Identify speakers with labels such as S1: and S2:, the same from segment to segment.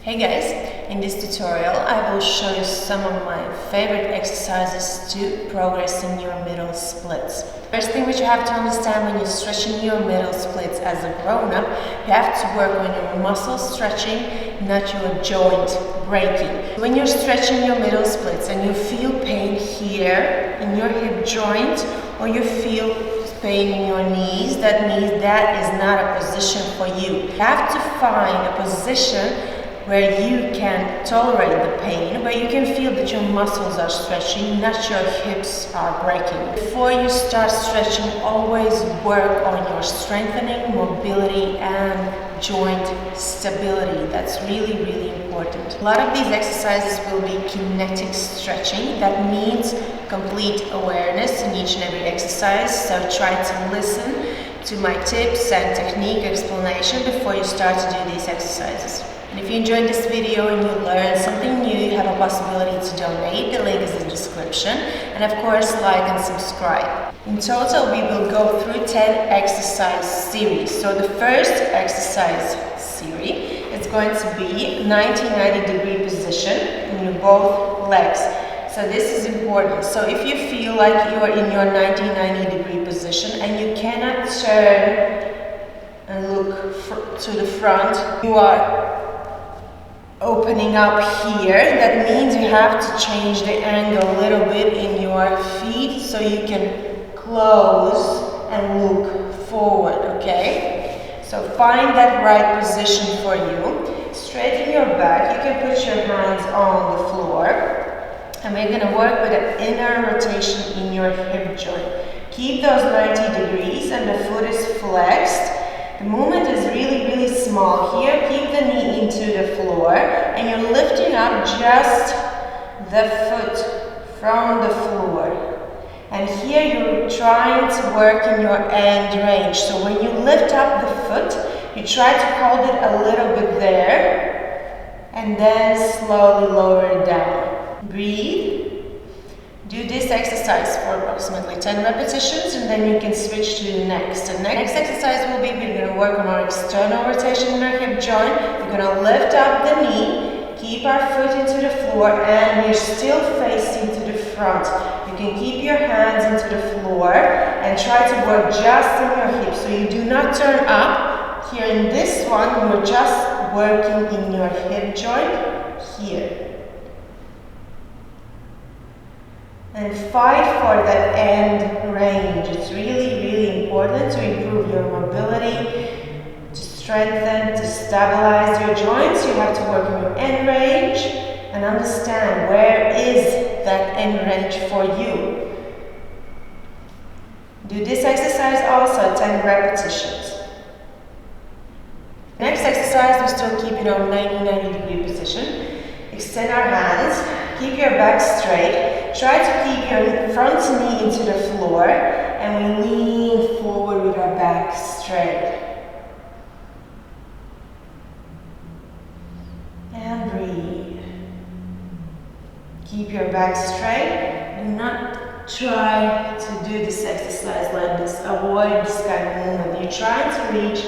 S1: Hey guys, in this tutorial I will show you some of my favorite exercises to progress in your middle splits. First thing which you have to understand when you're stretching your middle splits as a grown-up, you have to work on your muscle stretching, not your joint breaking. When you're stretching your middle splits and you feel pain here in your hip joint or you feel pain in your knees, that means that is not a position for you. You have to find a position where you can tolerate the pain, where you can feel that your muscles are stretching, not your hips are breaking. Before you start stretching, always work on your strengthening, mobility, and joint stability. That's really, really important. A lot of these exercises will be kinetic stretching. That means complete awareness in each and every exercise. So try to listen to my tips and technique explanation before you start to do these exercises. And if you enjoyed this video and you learned something new, you have a possibility to donate. The link is in the description. And of course, like and subscribe. In total, we will go through 10 exercise series. So the first exercise series is going to be 90 degree position in your both legs. So this is important. So if you feel like you are in your 90 degree position and you cannot turn and look to the front, you are opening up here. That means you have to change the angle a little bit in your feet so you can close and look forward, okay? So find that right position for you. Straighten your back. You can put your hands on the floor. And we're going to work with an inner rotation in your hip joint. Keep those 90 degrees and the foot is flexed. The movement is really, really small. Here, keep the knee into the floor and you're lifting up just the foot from the floor. And here you're trying to work in your end range. So when you lift up the foot, you try to hold it a little bit there and then slowly lower it down. Breathe. Do this exercise for approximately 10 repetitions and then you can switch to the next. The next exercise will be, we're going to work on our external rotation in our hip joint. We're going to lift up the knee, keep our foot into the floor and we're still facing to the front. You can keep your hands into the floor and try to work just in your hips. So you do not turn up. Here in this one, you're just working in your hip joint here. And fight for that end range. It's really, really important to improve your mobility, to strengthen, to stabilize your joints. You have to work on your end range and understand where is that end range for you. Do this exercise also 10 repetitions. Next exercise, we still keep it on 90 degree position. Extend our hands. Keep your back straight. Try to keep your front knee into the floor and we lean forward with our back straight. And breathe. Keep your back straight. Do not try to do this exercise like this. Avoid this kind of movement. You're trying to reach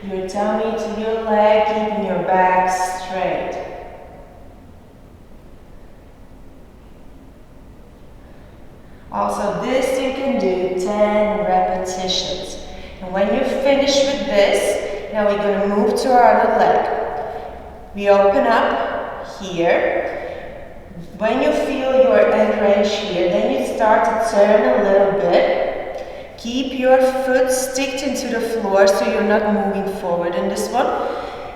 S1: your tummy to your leg, keeping your back straight. Also, this you can do 10 repetitions. And when you finish with this, now we're going to move to our other leg. We open up here. When you feel your end range here, then you start to turn a little bit. Keep your foot sticked into the floor so you're not moving forward in this one.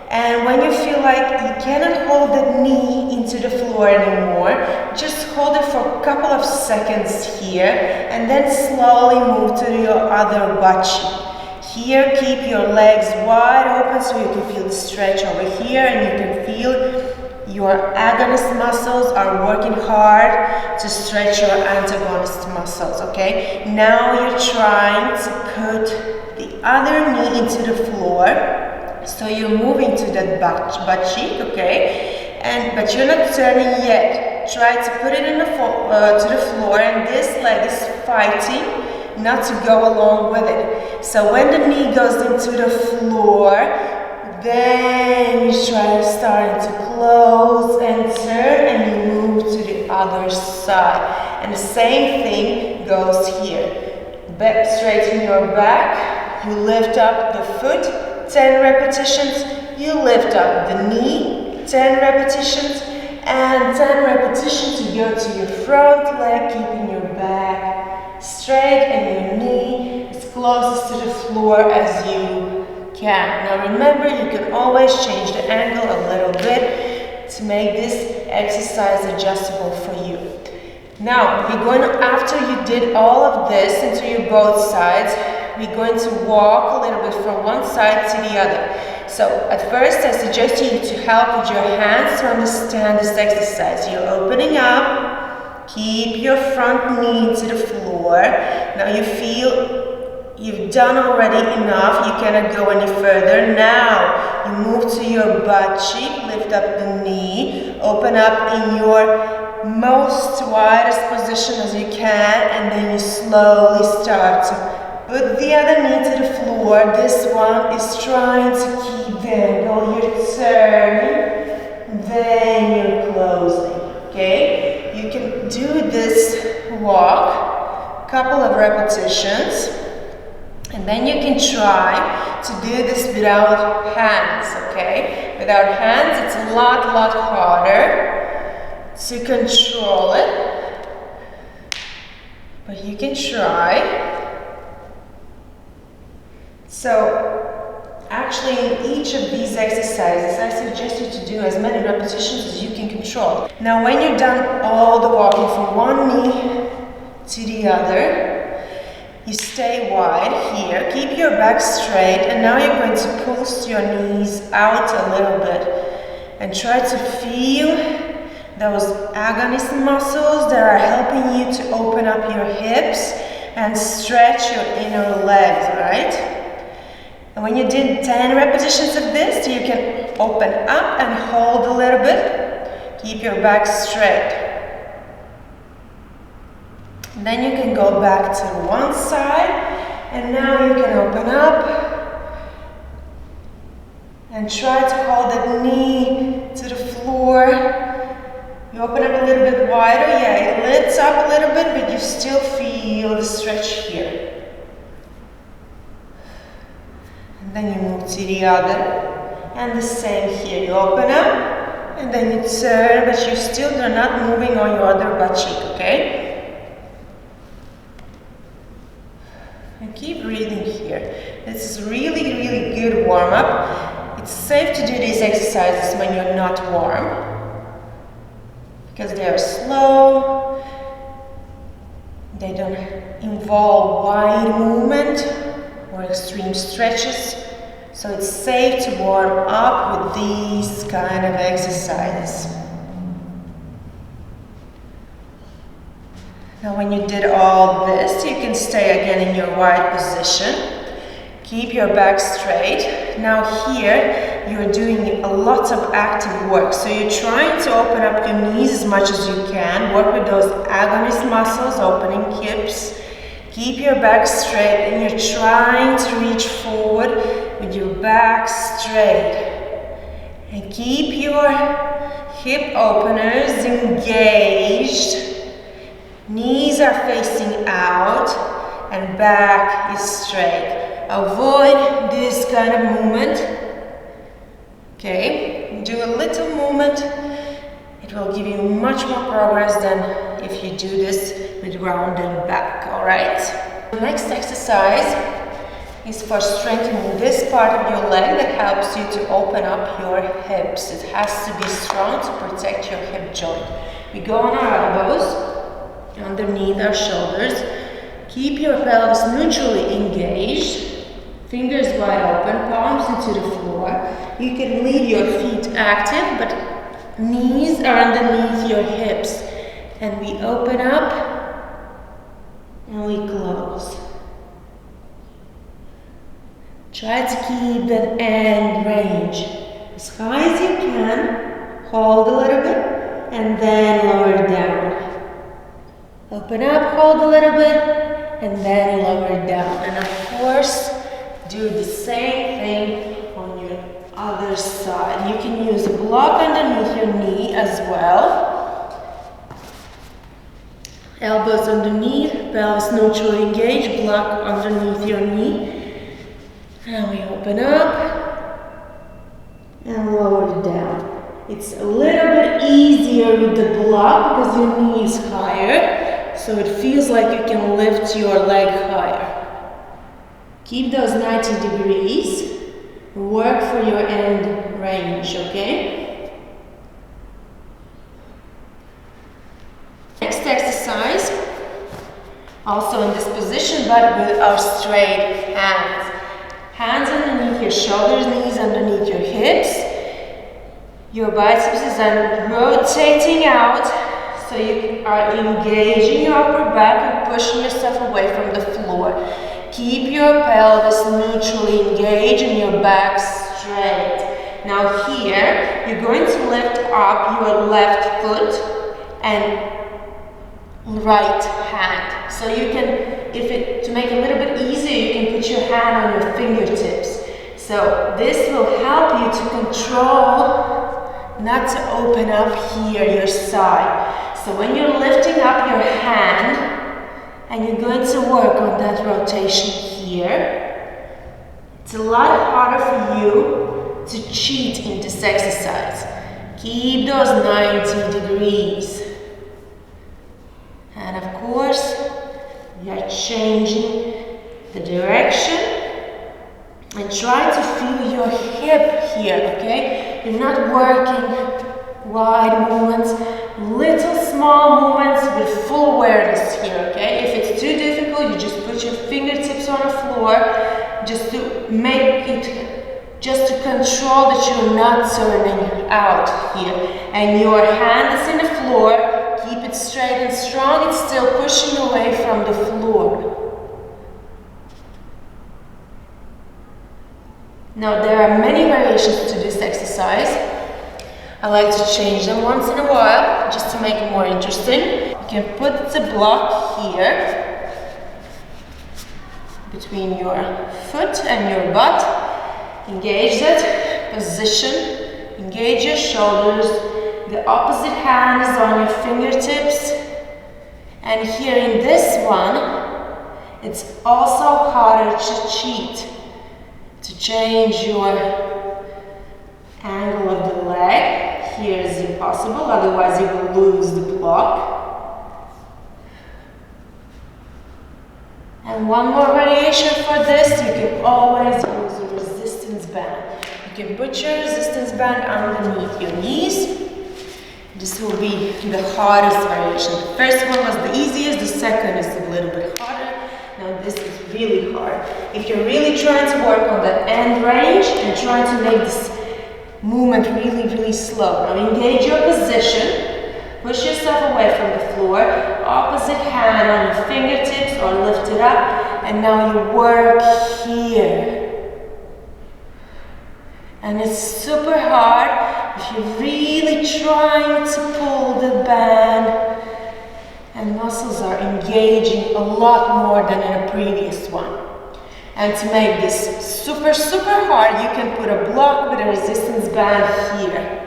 S1: And when you feel like you cannot hold the knee into the floor anymore, just hold it for a couple of seconds here and then slowly move to your other butt cheek. Here, keep your legs wide open so you can feel the stretch over here and you can feel your agonist muscles are working hard to stretch your antagonist muscles, okay? Now you're trying to put the other knee into the floor. So you're moving to that butt cheek, okay? But you're not turning yet. Try to put it in to the floor, and this leg is fighting not to go along with it. So when the knee goes into the floor, Then you try starting to close and turn, and you move to the other side. And the same thing goes here. Back, straighten your back. You lift up the foot, 10 repetitions. You lift up the knee, 10 repetitions. And 10 repetitions, you go to your front leg, keeping your back straight and your knee as close to the floor as you can. Now remember, you can always change the angle a little bit to make this exercise adjustable for you. Now, we're going to, after you did all of this into your both sides, we're going to walk a little bit from one side to the other. So, at first, I suggest you to help with your hands to understand this exercise. You're opening up, keep your front knee to the floor. Now you feel you've done already enough, you cannot go any further. Now, you move to your butt cheek, lift up the knee, open up in your most widest position as you can, and then you slowly start to put the other knee to the floor. This one is trying to keep the angle. You're turning, then you're closing, okay? You can do this walk, a couple of repetitions, and then you can try to do this without hands, okay? Without hands, it's a lot harder to control it, but you can try. So, actually in each of these exercises, I suggest you to do as many repetitions as you can control. Now when you're done all the walking from one knee to the other, you stay wide here, keep your back straight, and now you're going to pulse your knees out a little bit and try to feel those agonist muscles that are helping you to open up your hips and stretch your inner legs, right? And when you did 10 repetitions of this, you can open up and hold a little bit. Keep your back straight. And then you can go back to one side, and now you can open up and try to hold that knee to the floor. You open up a little bit wider, yeah, it lifts up a little bit, but you still feel the stretch here. And then you move to the other, and the same here. You open up, and then you turn, but you still are not moving on your other butt cheek, okay? And keep breathing here. This is really good warm-up. It's safe to do these exercises when you're not warm, because they are slow, they don't involve wide movement or extreme stretches, so it's safe to warm up with these kind of exercises. Now when you did all this, you can stay again in your wide position. Keep your back straight. Now here, you're doing a lot of active work. So you're trying to open up your knees as much as you can. Work with those agonist muscles, opening hips. Keep your back straight, and you're trying to reach forward with your back straight. And keep your hip openers engaged. Knees are facing out, and back is straight. Avoid this kind of movement. Okay, do a little movement. It will give you much more progress than if you do this with rounded back, alright? The next exercise is for strengthening this part of your leg that helps you to open up your hips. It has to be strong to protect your hip joint. We go on our elbows, underneath our shoulders. Keep your pelvis neutrally engaged. Fingers wide open, palms into the floor. You can leave your feet active, but knees are underneath your hips. And we open up and we close. Try to keep that end range as high as you can. Hold a little bit and then lower down. Open up, hold a little bit, and then lower down. And of course, do the same thing on your Other side. You can use a block underneath your knee as well. Elbows underneath, pelvis neutrally engaged, block underneath your knee. And we open up and lower it down. It's a little bit easier with the block because your knee is higher, so it feels like you can lift your leg higher. Keep those 90 degrees. Work for your end range, okay? Next exercise, also in this position, but with our straight hands. Hands underneath your shoulders, knees underneath your hips. Your biceps are rotating out, so you are engaging your upper back and pushing yourself away from the floor. Keep your pelvis neutrally engaged and your back straight. Now here, you're going to lift up your left foot and right hand. So you can, to make it a little bit easier, you can put your hand on your fingertips. So this will help you to control, not to open up here, your side. So when you're lifting up your hand, and you're going to work on that rotation here, it's a lot harder for you to cheat in this exercise. Keep those 90 degrees. And of course, we are changing the direction and try to feel your hip here, okay? You're not working wide movements, little small movements with full awareness here, okay? If it's too difficult, you just put your fingertips on the floor just to make it, just to control that you're not turning out here. And your hand is in the floor. Keep it straight and strong. It's still pushing away from the floor. Now there are many variations to this exercise. I like to change them once in a while, just to make it more interesting. You can put the block here, between your foot and your butt. Engage that position, engage your shoulders. The opposite hand is on your fingertips. And here in this one, it's also harder to cheat, to change your angle of the leg. Here is impossible, otherwise you will lose the block. And one more variation for this, you can always use a resistance band. You can put your resistance band underneath your knees. This will be the hardest variation. The first one was the easiest, the second is a little bit harder. Now this is really hard. If you're really trying to work on that end range and trying to make this movement really slow. Now engage your position, push yourself away from the floor, opposite hand on your fingertips or lift it up, and now you work here. And it's super hard if you're really trying to pull the band, and muscles are engaging a lot more than in a previous one. And to make this super hard, you can put a block with a resistance band here.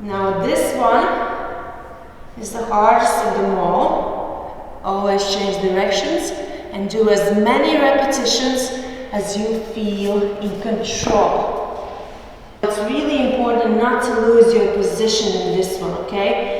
S1: Now this one is the hardest of them all. Always change directions and do as many repetitions as you feel in control. It's really important not to lose your position in this one, okay?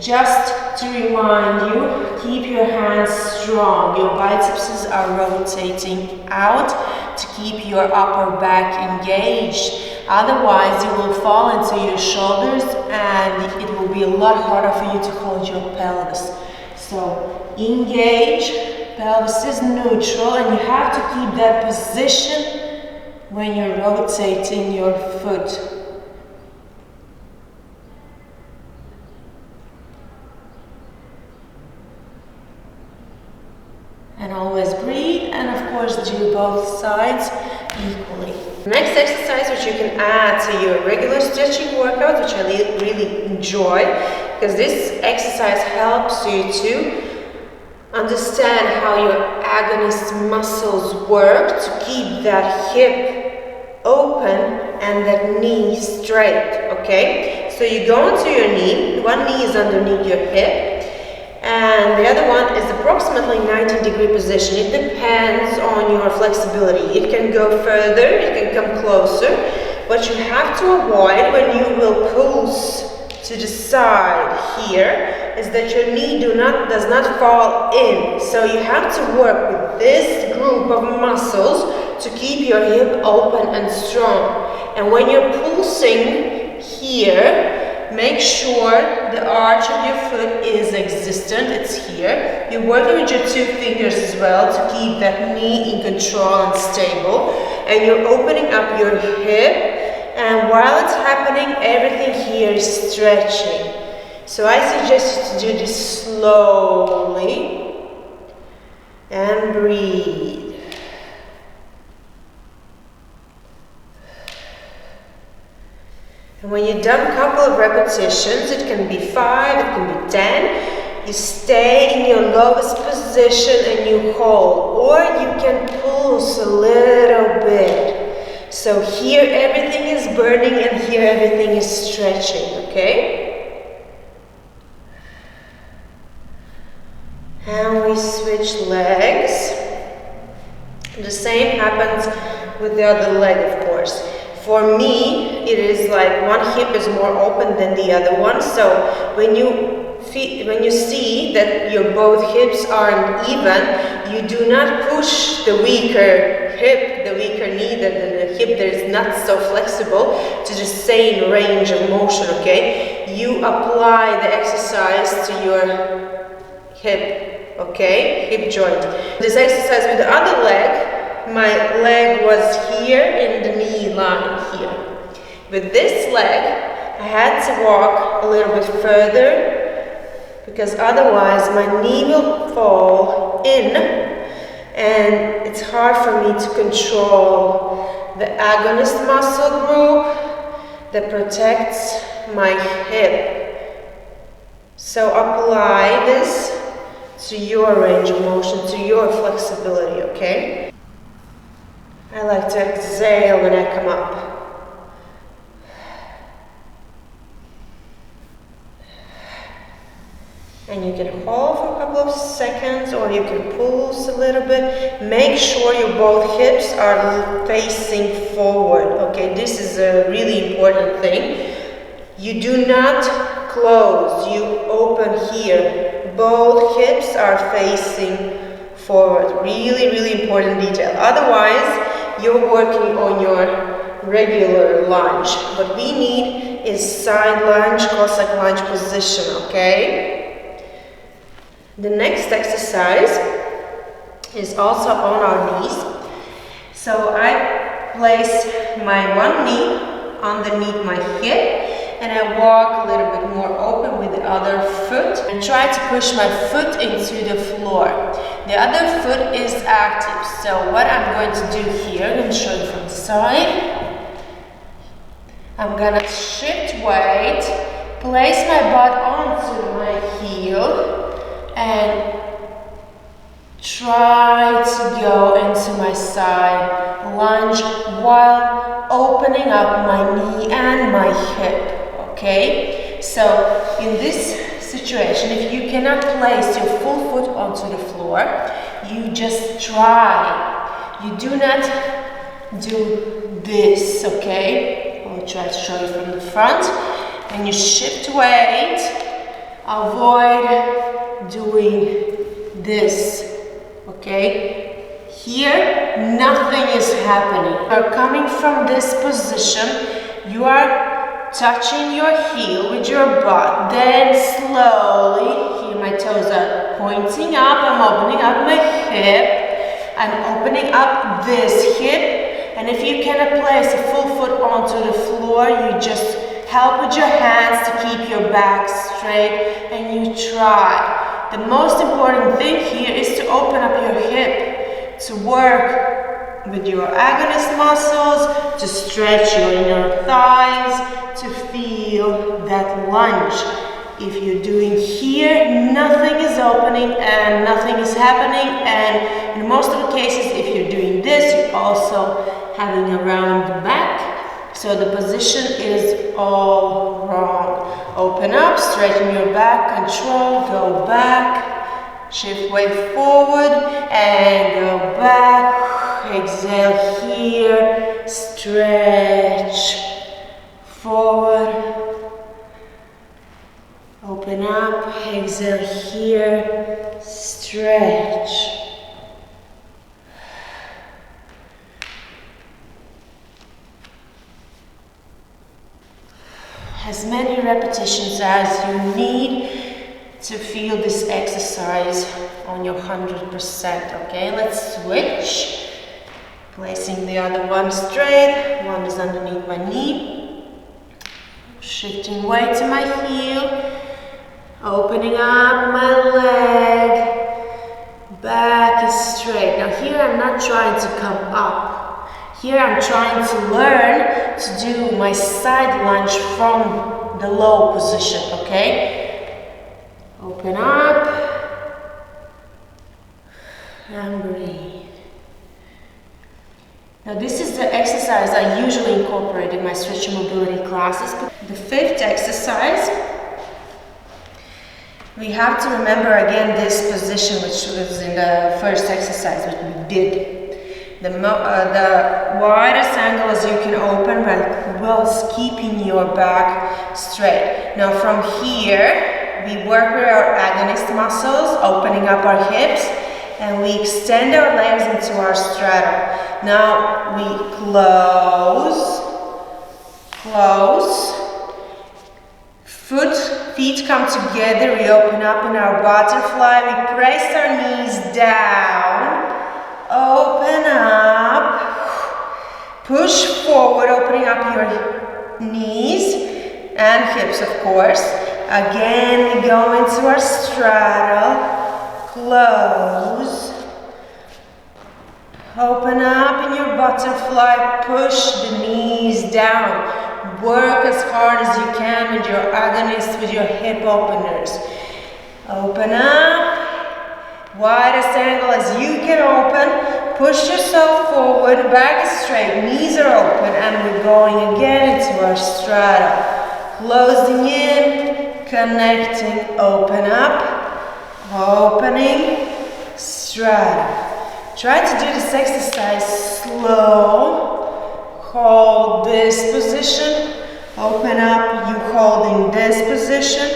S1: Just to remind you, keep your hands strong. Your biceps are rotating out to keep your upper back engaged. Otherwise, you will fall into your shoulders and it will be a lot harder for you to hold your pelvis. So engage, pelvis is neutral, and you have to keep that position when you're rotating your foot. And always breathe, and of course do both sides equally. Next exercise, which you can add to your regular stretching workout, which I really enjoy, because this exercise helps you to Understand how your agonist muscles work to keep that hip open and that knee straight, okay? So you go onto your knee, one knee is underneath your hip, and the other one is approximately 90-degree position. It depends on your flexibility. It can go further, it can come closer. What you have to avoid when you will pulse to the side here is that your knee does not fall in. So you have to work with this group of muscles to keep your hip open and strong. And when you're pulsing here, make sure the arch of your foot is existent, it's here. You're working with your 2 fingers as well to keep that knee in control and stable. And you're opening up your hip. And while it's happening, everything here is stretching. So I suggest you to do this slowly and breathe. And when you've done a couple of repetitions, it can be 5, it can be 10, you stay in your lowest position and you hold, or you can pulse a little bit. So here everything is burning and here everything is stretching, okay? And we switch legs. The same happens with the other leg, of course. For me, it is like one hip is more open than the other one. So when you see that your both hips aren't even, you do not push the weaker hip, the weaker knee, the hip that is not so flexible to just stay in range of motion, okay? You apply the exercise to your hip, okay? Hip joint. This exercise with the other leg, my leg was here in the knee line here. With this leg, I had to walk a little bit further because otherwise my knee will fall in and it's hard for me to control the agonist muscle group that protects my hip. So apply this to your range of motion, to your flexibility, okay? I like to exhale when I come up. And you can hold for a couple of seconds or you can pulse a little bit. Make sure your both hips are facing forward, okay? This is a really important thing. You do not close, you open here. Both hips are facing forward. Really, really important detail. Otherwise, you're working on your regular lunge. What we need is side lunge, Cossack lunge position, okay? The next exercise is also on our knees. So I place my one knee underneath my hip and I walk a little bit more open with the other foot and try to push my foot into the floor. The other foot is active. So what I'm going to do here, I'm going to show you from the side. I'm going to shift weight, place my butt onto my heel and try to go into my side lunge while opening up my knee and my hip, okay? So in this situation, if you cannot place your full foot onto the floor, you just try. You do not do this, okay? I'll try to show you from the front. And you shift weight, avoid doing this, okay? Here, nothing is happening. You're coming from this position, you are touching your heel with your butt, then slowly, here my toes are pointing up, I'm opening up my hip, I'm opening up this hip, and if you cannot place a full foot onto the floor, you just help with your hands to keep your back straight, and you try. The most important thing here is to open up your hip, to work with your agonist muscles, to stretch your inner thighs, to feel that lunge. If you're doing here, nothing is opening and nothing is happening, and in most of the cases, if you're doing this, you're also having around the back, so the position is all wrong. Open up, straighten your back, control, go back, shift weight forward, and go back, exhale here, stretch, forward, open up, exhale here, stretch. As many repetitions as you need to feel this exercise on your 100%, okay? Let's switch. Placing the other one straight, one is underneath my knee. Shifting weight to my heel. Opening up my leg, back is straight. Now here I'm not trying to come up. Here I'm trying to learn to do my side lunge from the low position, okay? Open up and breathe. Now this is the exercise I usually incorporate in my stretch and mobility classes. The fifth exercise, we have to remember again this position which was in the first exercise which we did. The widest angle as you can open whilst keeping your back straight. Now from here, we work with our agonist muscles, opening up our hips, and we extend our legs into our straddle. Now we close, feet come together, we open up in our butterfly, we press our knees down, open up, push forward, opening up your knees and hips, of course. Again, we go into our straddle, close, open up in your butterfly, push the knees down. Work as hard as you can with your agonists, with your hip openers. Open up, widest angle as you can open. Push yourself forward, back is straight, knees are open, and we're going again into our straddle. Closing in, connecting, open up, opening, straddle. Try to do this exercise slow. Hold this position, open up, you hold in this position,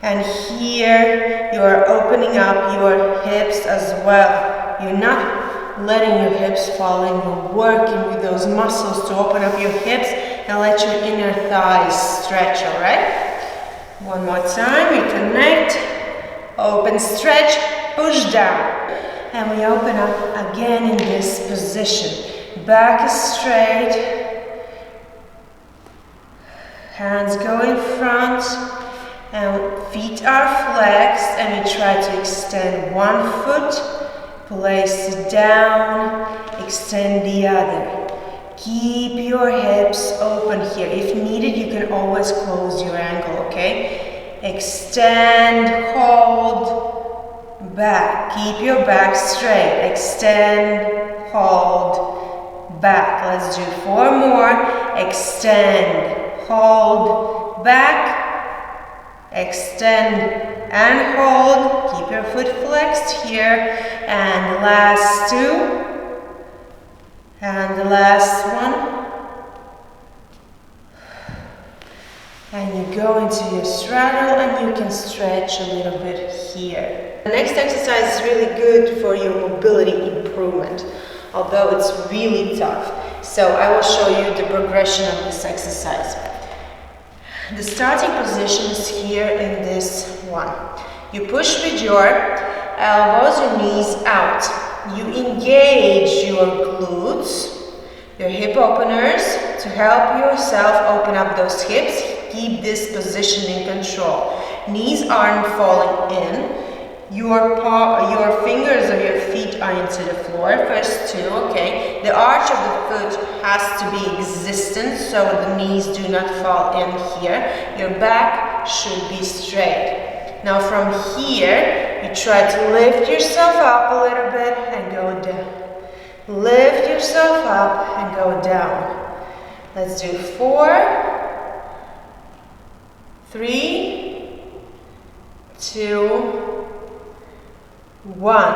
S1: and here you are opening up your hips as well. You're not letting your hips fall in, you're working with those muscles to open up your hips and let your inner thighs stretch, alright? One more time, we connect, open, stretch, push down. And we open up again in this position. Back is straight. Hands go in front. And feet are flexed. And we try to extend one foot. Place it down. Extend the other. Keep your hips open here. If needed, you can always close your ankle, okay? Extend, hold. Back, keep your back straight, extend, hold, back. Let's do 4 more, extend, hold, back, extend and hold, keep your foot flexed here, and the last 2, and the last one. And you go into your straddle and you can stretch a little bit here. The next exercise is really good for your mobility improvement, although it's really tough. So I will show you the progression of this exercise. The starting position is here in this one. You push with your elbows, your knees out. You engage your glutes, your hip openers to help yourself open up those hips. Keep this position in control. Knees aren't falling in. Your fingers of your feet are into the floor. First 2, okay. The arch of the foot has to be existent distance so the knees do not fall in here. Your back should be straight. Now from here, you try to lift yourself up a little bit and go down. Lift yourself up and go down. Let's do 4, 3, 2, 1.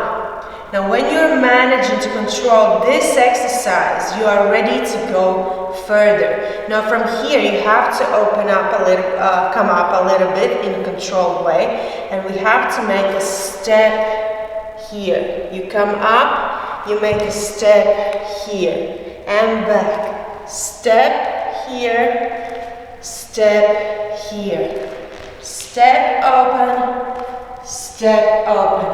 S1: Now when you're managing to control this exercise, you are ready to go further. Now from here you have to open up a little, come up a little bit in a controlled way, and we have to make a step here. You come up, you make a step here and back. Step here, step here. Step open,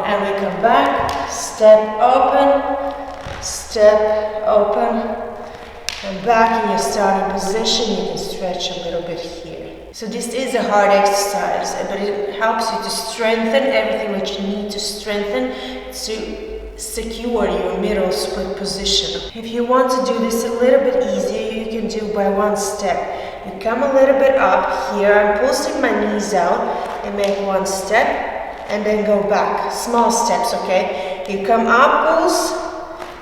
S1: and we come back. Step open, and back in your starting position. You can stretch a little bit here. So this is a hard exercise, but it helps you to strengthen everything which you need to strengthen to secure your middle split position. If you want to do this a little bit easier, you can do by one step. You come a little bit up here. I'm pulsing my knees out and make one step and then go back. Small steps, okay? You come up, pulse,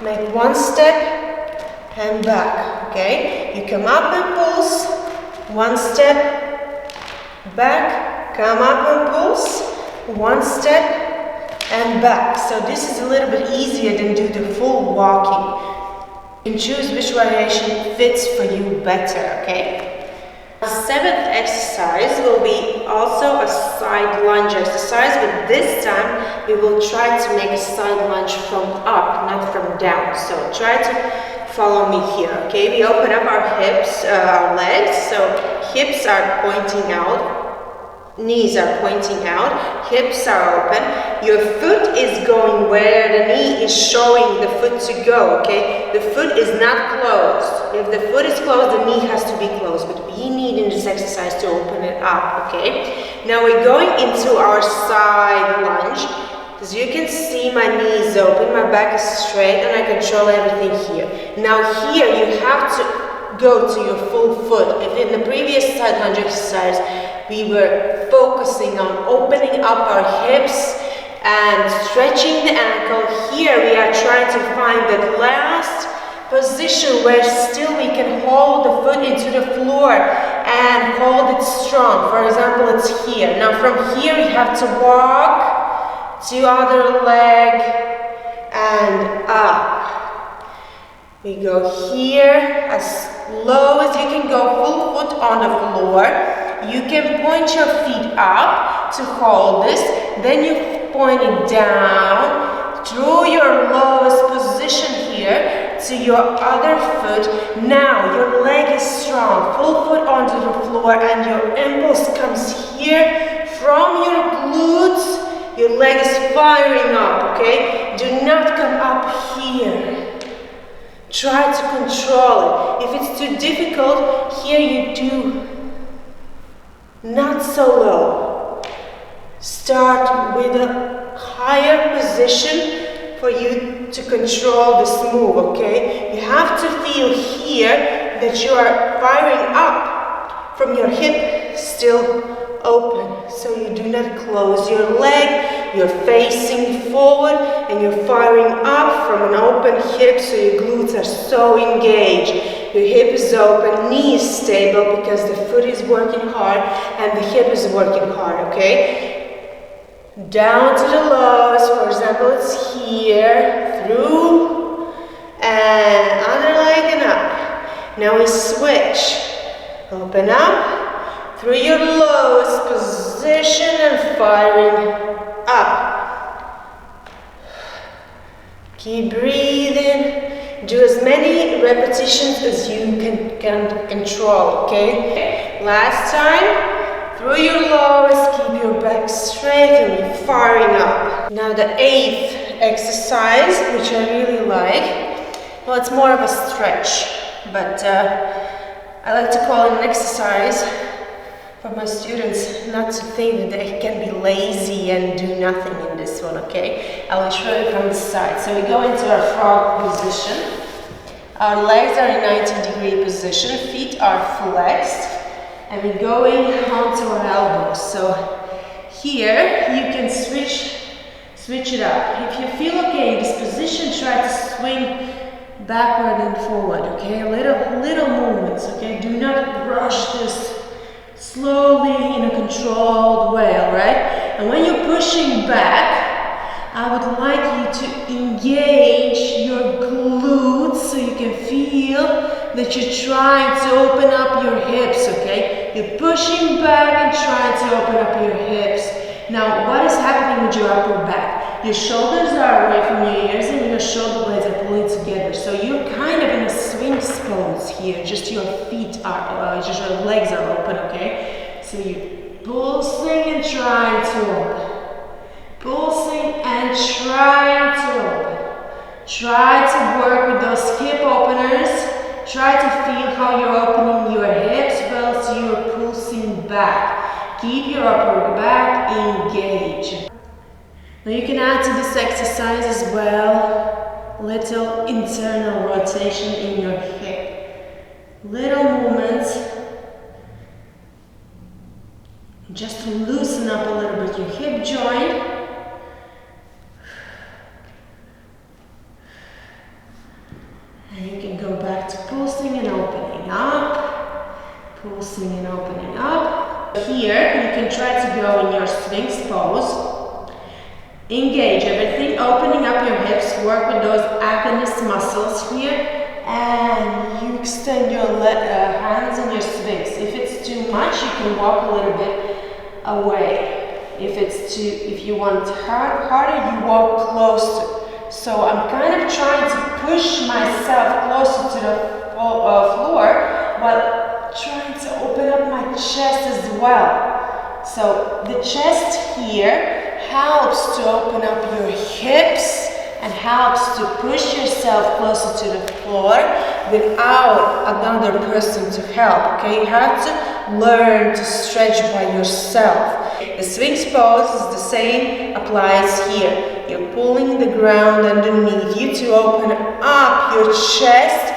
S1: make one step and back, okay? You come up and pulse, one step, back, come up and pulse, one step and back. So this is a little bit easier than do the full walking. You can choose which variation fits for you better, okay? The 7th exercise will be also a side lunge exercise, but this time we will try to make a side lunge from up, not from down. So try to follow me here, okay? We open up our hips, our legs, so hips are pointing out. Knees are pointing out, hips are open. Your foot is going where the knee is showing the foot to go, okay? The foot is not closed. If the foot is closed, the knee has to be closed, but we need in this exercise to open it up, okay? Now we're going into our side lunge. As you can see, my knee is open, my back is straight, and I control everything here. Now here you have to go to your full foot. If in the previous side lunge exercise, we were focusing on opening up our hips and stretching the ankle. Here we are trying to find that last position where still we can hold the foot into the floor and hold it strong. For example, it's here. Now from here we have to walk to other leg and up. We go here as low as you can go, full foot on the floor. You can point your feet up to hold this, then you point it down through your lowest position here to your other foot. Now your leg is strong, full foot onto the floor, and your impulse comes here from your glutes. Your leg is firing up, okay? Do not come up here. Try to control it. If it's too difficult, here you do not so low. Start with a higher position for you to control this move, okay? You have to feel here that you are firing up from your hip still open. So you do not close your leg, you're facing forward and you're firing up from an open hip, so your glutes are so engaged. Your hip is open, knee is stable because the foot is working hard and the hip is working hard, okay? Down to the lowest, for example, it's here, through, and other leg and up. Now we switch. Open up, through your lowest position and firing up. Keep breathing. Do as many repetitions as you can control, okay? Last time, through your lowest, keep your back straight and you're firing up. Now the 8th exercise, which I really like, well, it's more of a stretch, but I like to call it an exercise for my students not to think that they can be lazy and do nothing in this one, okay? I will show you from the side. So we go into our frog position. Our legs are in 90-degree position, feet are flexed, and we're going onto our elbows. So here you can switch it up. If you feel okay in this position, try to swing backward and forward, okay? Little movements, okay? Do not rush this. Slowly in a controlled way, alright? And when you're pushing back, I would like you to engage your glutes so you can feel that you're trying to open up your hips, okay? You're pushing back and trying to open up your hips. Now, what is happening with your upper back? Your shoulders are away from your ears and your shoulder blades are pulling together. So you're kind of in a swing pose here. Just your feet are, just your legs are open, okay? So you're pulsing and trying to open. Pulsing and trying to open. Try to work with those hip openers. Try to feel how you're opening your hips whilst you're pulsing back. Keep your upper back engaged. Now you can add to this exercise as well little internal rotation in your hip. Little movements just to loosen up a little bit your hip joint. And you can go back to pulsing and opening up, pulsing and opening up. Here you can try to go in your Sphinx pose. Engage everything, opening up your hips, work with those agonist muscles here, and you extend your hands in your Sphinx. If it's too much, you can walk a little bit away. If you want harder, you walk closer. So I'm kind of trying to push myself closer to the floor, while trying to open up my chest as well. So the chest here helps to open up your hips and helps to push yourself closer to the floor without another person to help, okay? You have to learn to stretch by yourself. The Sphinx pose is the same, applies here. You're pulling the ground underneath you to open up your chest.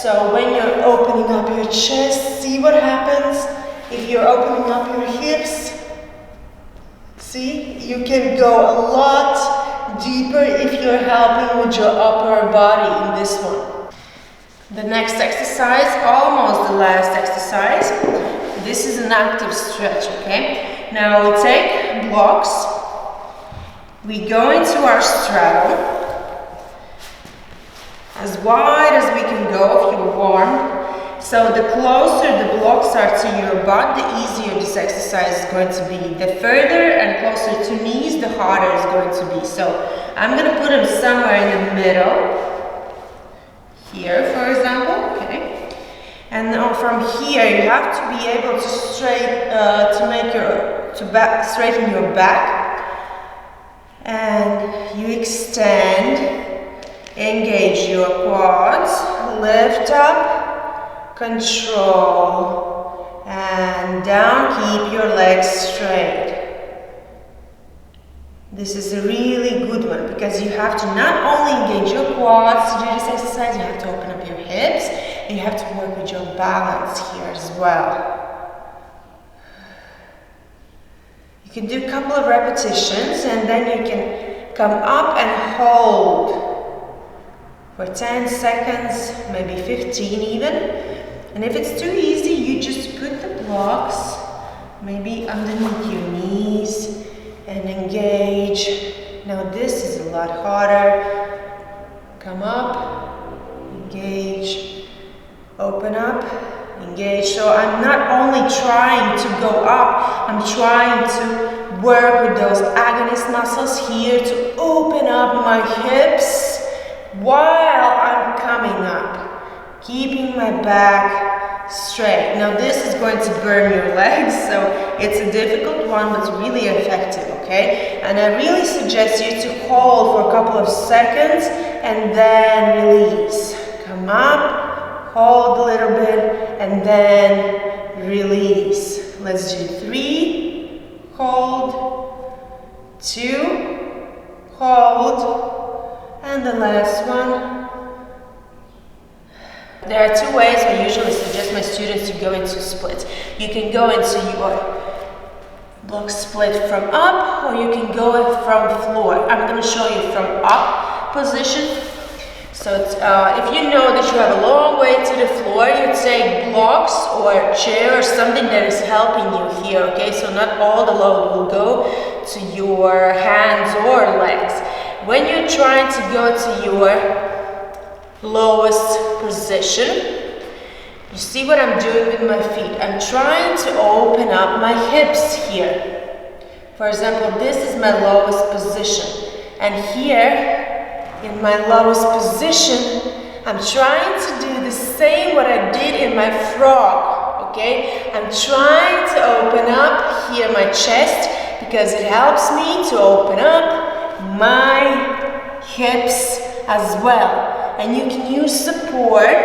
S1: So when you're opening up your chest, see what happens if you're opening up your hips. See, you can go a lot deeper if you're helping with your upper body in this one. The next exercise, almost the last exercise, this is an active stretch, okay? Now we take blocks, we go into our straddle, as wide as we can go if you're warm. So the closer the blocks are to your butt, the easier this exercise is going to be. The further and closer to knees, the harder it's going to be. So I'm going to put them somewhere in the middle. Here, for example, okay. And now from here, you have to be able to straighten your back. And you extend, engage your quads, lift up, control, and down, keep your legs straight. This is a really good one because you have to not only engage your quads to do this exercise, you have to open up your hips, and you have to work with your balance here as well. You can do a couple of repetitions and then you can come up and hold for 10 seconds, maybe 15 even. And if it's too easy, you just put the blocks maybe underneath your knees and engage. Now this is a lot harder. Come up, engage, open up, engage. So I'm not only trying to go up, I'm trying to work with those agonist muscles here to open up my hips while I'm coming up. Keeping my back straight. Now this is going to burn your legs, so it's a difficult one, but really effective, okay? And I really suggest you to hold for a couple of seconds and then release. Come up, hold a little bit, and then release. Let's do 3, hold, 2, hold, and the last one. There are two ways I usually suggest my students to go into splits. You can go into your block split from up, or you can go from floor. I'm going to show you from up position. So if you know that you have a long way to the floor, you take blocks or a chair or something that is helping you here, okay? So not all the load will go to your hands or legs. When you're trying to go to your lowest position, you see what I'm doing with my feet. I'm trying to open up my hips here. For example, this is my lowest position. And here, in my lowest position, I'm trying to do the same what I did in my frog, okay? I'm trying to open up here my chest because it helps me to open up my hips as well. And you can use support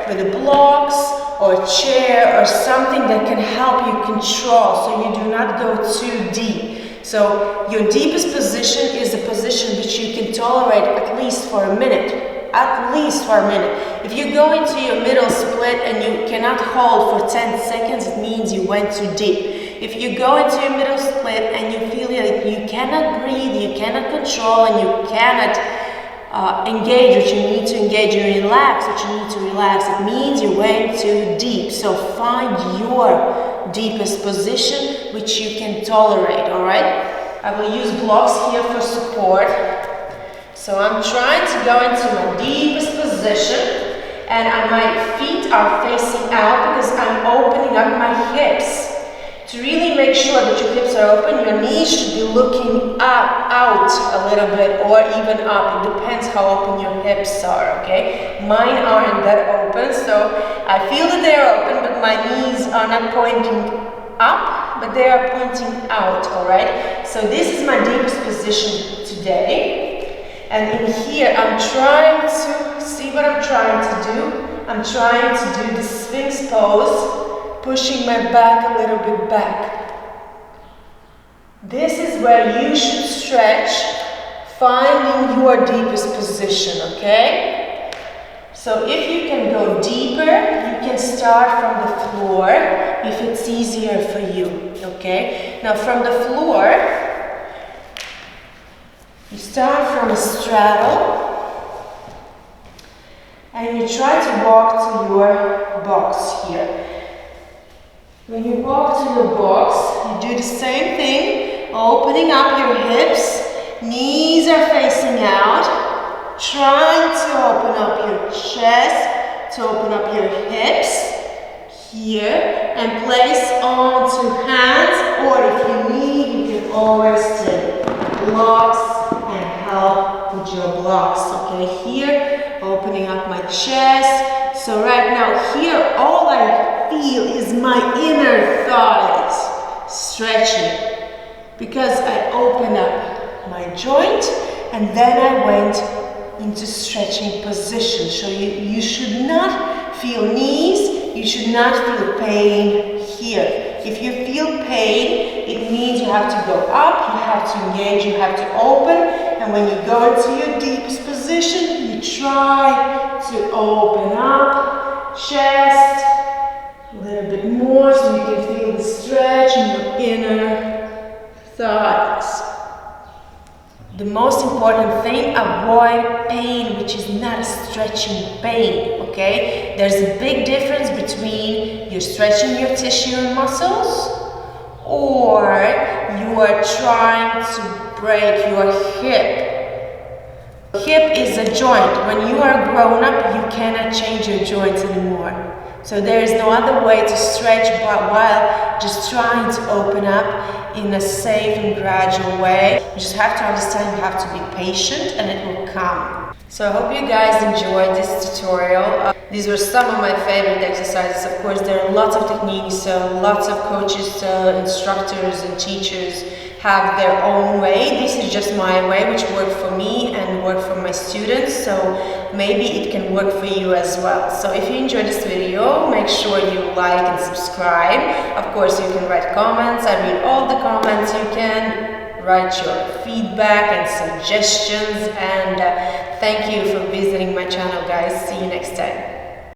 S1: with the blocks or chair or something that can help you control so you do not go too deep. So your deepest position is a position which you can tolerate at least for a minute. At least for a minute. If you go into your middle split and you cannot hold for 10 seconds, it means you went too deep. If you go into your middle split and you feel like you cannot breathe, you cannot control, and you cannot engage what you need to engage and relax what you need to relax, it means you went too deep. So find your deepest position which you can tolerate, all right? I will use blocks here for support. So I'm trying to go into my deepest position, and my feet are facing out because I'm opening up my hips. To really make sure that your hips are open, your knees should be looking out a little bit or even up. It depends how open your hips are, okay? Mine aren't that open, so I feel that they're open, but my knees are not pointing up, but they are pointing out, all right? So this is my deepest position today. And in here, I'm trying to, see what I'm trying to do? I'm trying to do the Sphinx pose, pushing my back a little bit back. This is where you should stretch, finding your deepest position, okay? So if you can go deeper, you can start from the floor if it's easier for you, okay? Now from the floor, you start from a straddle and you try to walk to your box here. When you walk to your box, you do the same thing, opening up your hips, knees are facing out, trying to open up your chest, to open up your hips here, and place onto hands, or if you need, you can always take blocks and help with your blocks, okay? Here, opening up my chest. So right now here, all I feel is my inner thighs stretching because I opened up my joint and then I went into stretching position. So you should not feel knees, you should not feel pain here. If you feel pain, it means you have to go up, you have to engage, you have to open, and when you go into your deepest position, you try to open up, chest, a little bit more so you can feel the stretch in your inner thighs. The most important thing, avoid pain, which is not a stretching pain, okay? There's a big difference between you're stretching your tissue and muscles or you are trying to break your hip. Hip is a joint. When you are grown up, you cannot change your joints anymore. So there is no other way to stretch while just trying to open up in a safe and gradual way. You just have to understand you have to be patient and it will come. So I hope you guys enjoyed this tutorial. These were some of my favorite exercises. Of course, there are lots of techniques, lots of coaches, instructors and teachers have their own way. This is just my way, which worked for me and worked for my students, so maybe it can work for you as well. So if you enjoyed this video, make sure you like and subscribe. Of course, you can write comments. I read all the comments. You can write your feedback and suggestions, and thank you for visiting my channel, guys. See you next time.